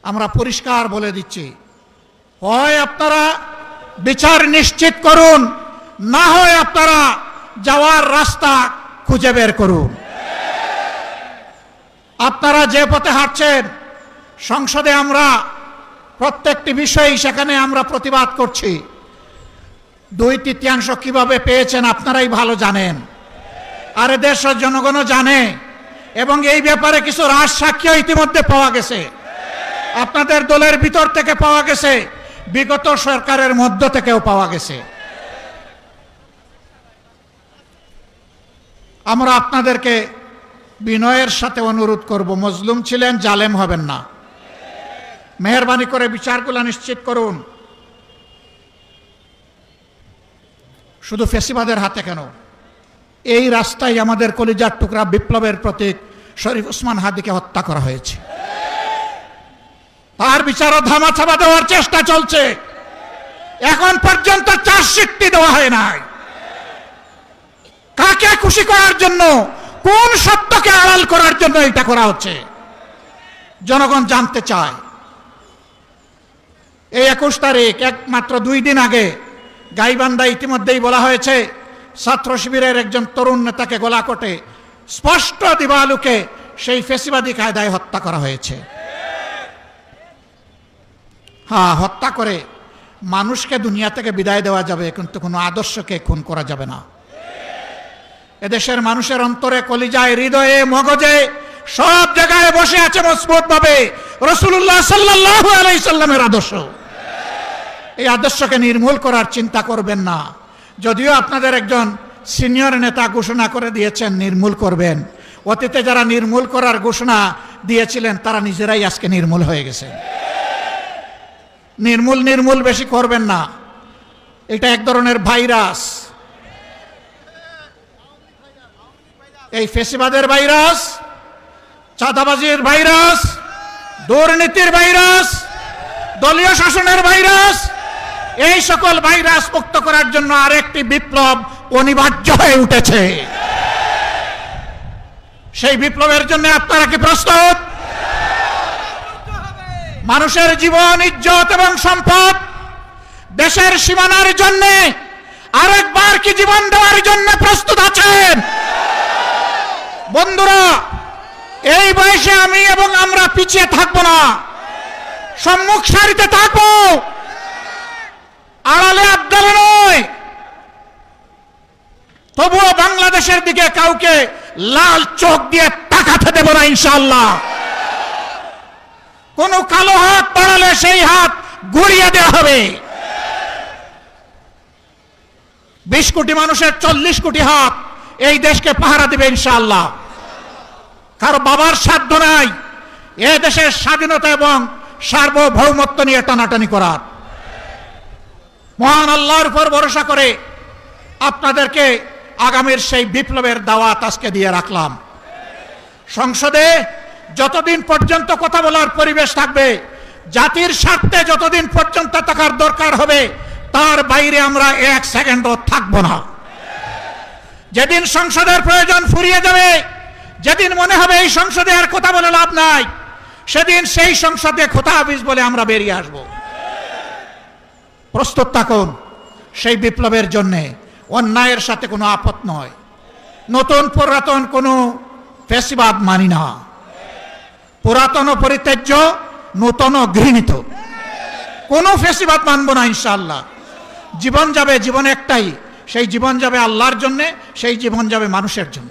আমরা পরিষ্কার বলে দিচ্ছি, হয় আপনারা বিচার নিশ্চিত করুন, না হয় আপনারা যাওয়ার রাস্তা খুঁজে বের করুন। আপনারা যে পথে হাঁটছেন, সংসদে আমরা প্রত্যেকটি বিষয় সেখানে আমরা প্রতিবাদ করছি। 2/3 কিভাবে পেয়েছেন আপনারাই ভালো জানেন, আর দেশের জনগণও জানে, এবং এই ব্যাপারে কিছু রাজ সাক্ষী ইতিমধ্যে পাওয়া গেছে। আপনাদের দলের ভিতর থেকে পাওয়া গেছে, বিগত সরকারের মধ্য থেকেও পাওয়া গেছে। আমরা আপনাদেরকে বিনয়ের সাথে অনুরোধ করব, মজলুম ছিলেন, জালেম হবেন না। মেহেরবানি করে বিচারগুলো নিশ্চিত করুন। শুধু ফেসিবাদের হাতে কেন, এই রাস্তায় আমাদের কলিজার টুকরা বিপ্লবের প্রতীক শরীফ ওসমান হাদিকে হত্যা করা হয়েছে। তার বিচারও ধামাচাপা দেওয়ার চেষ্টা চলছে। এখন পর্যন্ত চার্জশিটটি দেওয়া হয় নাই। কাকে খুশি করার জন্য, কোন সত্যকে আড়াল করার জন্য এটা করা হচ্ছে, জনগণ জানতে চায়। এই 21 তারিখ, মাত্র 2 দিন আগে গাইবান্ধা ইতিমধ্যেই বলা হয়েছে, ছাত্র শিবিরের একজন তরুণ নেতাকে গলাকটে স্পষ্ট দিবালুকে সেই ফেসিবাদী কায়দায় হত্যা করা হয়েছে। হ্যাঁ, হত্যা করে মানুষকে দুনিয়া থেকে বিদায় দেওয়া যাবে, কিন্তু কোনো আদর্শকে খুন করা যাবে না। এদেশের মানুষের অন্তরে, কলিজায়, হৃদয়ে, মগজে সব জায়গায় বসে আছে মজবুত ভাবে রাসূলুল্লাহ সাল্লাল্লাহু আলাইহি সাল্লামের আদর্শ। এই আদর্শকে নির্মূল করার চিন্তা করবেন না। যদিও আপনাদের একজন সিনিয়র নেতা ঘোষণা করে দিয়েছেন নির্মূল করবেন, অতীতে যারা নির্মূল করার ঘোষণা দিয়েছিলেন তারা নিজেরাই আজকে নির্মূল হয়ে গেছে। নির্মূল বেশি করবেন না, এটা এক ধরনের ভাইরাস। এই ফেসিবাদের ভাইরাস, চাঁদাবাজির ভাইরাস, দুর্নীতির ভাইরাস, দলীয় শাসনের ভাইরাস, এই সকল ভাইরাস মুক্ত করার জন্য আরেকটি বিপ্লব অনিবার্য হয়ে উঠেছে। সেই বিপ্লবের জন্য আপনারা কি প্রস্তুত? মানুষের জীবন, ইজ্জত এবং সম্পদ, দেশের সীমানার জন্য আরেকবার কি জীবন দেওয়ার জন্য প্রস্তুত আছেন? বন্ধুরা, এই বয়সে আমি এবং আমরা পিছিয়ে থাকবো না, সম্মুখ সারিতে থাকবো, আড়ালে আবদালে নয়। তবুও বাংলাদেশের দিকে কাউকে লাল চোখ দিয়ে তাকাতে দেব না ইনশাআল্লাহ। কোন কালো হাত বাড়ালে সেই হাত ঘুরিয়ে দেওয়া হবে। 20 কোটি মানুষের 40 কোটি হাত এই দেশকে পাহারা দেবে ইনশাআল্লাহ। কারো বাবার সাধ্য নাই এ দেশের স্বাধীনতা এবং সার্বভৌমত্ব নিয়ে টানাটানি করার। মহান আল্লাহর উপর ভরসা করে আপনাদেরকে আগামীর সেই বিপ্লবের দাওয়াত আজকে দিয়ে রাখলাম। সংসদে যতদিন পর্যন্ত কথা বলার পরিবেশ থাকবে, জাতির স্বার্থে যতদিন পর্যন্ত থাকার দরকার হবে, তার বাইরে আমরা 1 সেকেন্ডও থাকব না। যেদিন সংসদের প্রয়োজন ফুরিয়ে যাবে, যেদিন মনে হবে এই সংসদে আর কথা বলে লাভ নাই, সেদিন সেই সংসদে খোতা হাফিজ বলে আমরা বেরিয়ে আসব। প্রস্তুত থাকুন সেই বিপ্লবের জন্যে। অন্যায়ের সাথে কোনো আপত নয়, নতুন পুরাতন কোনো ফ্যাসিবাদ মানি না। পুরাতন পরিত্যাজ্য, নূতন ঘৃণিত, কোনো ফ্যাসিবাদ মানব না ইনশাআল্লাহ। জীবন যাবে, জীবন একটাই, সেই জীবন যাবে আল্লাহর জন্যে, সেই জীবন যাবে মানুষের জন্য।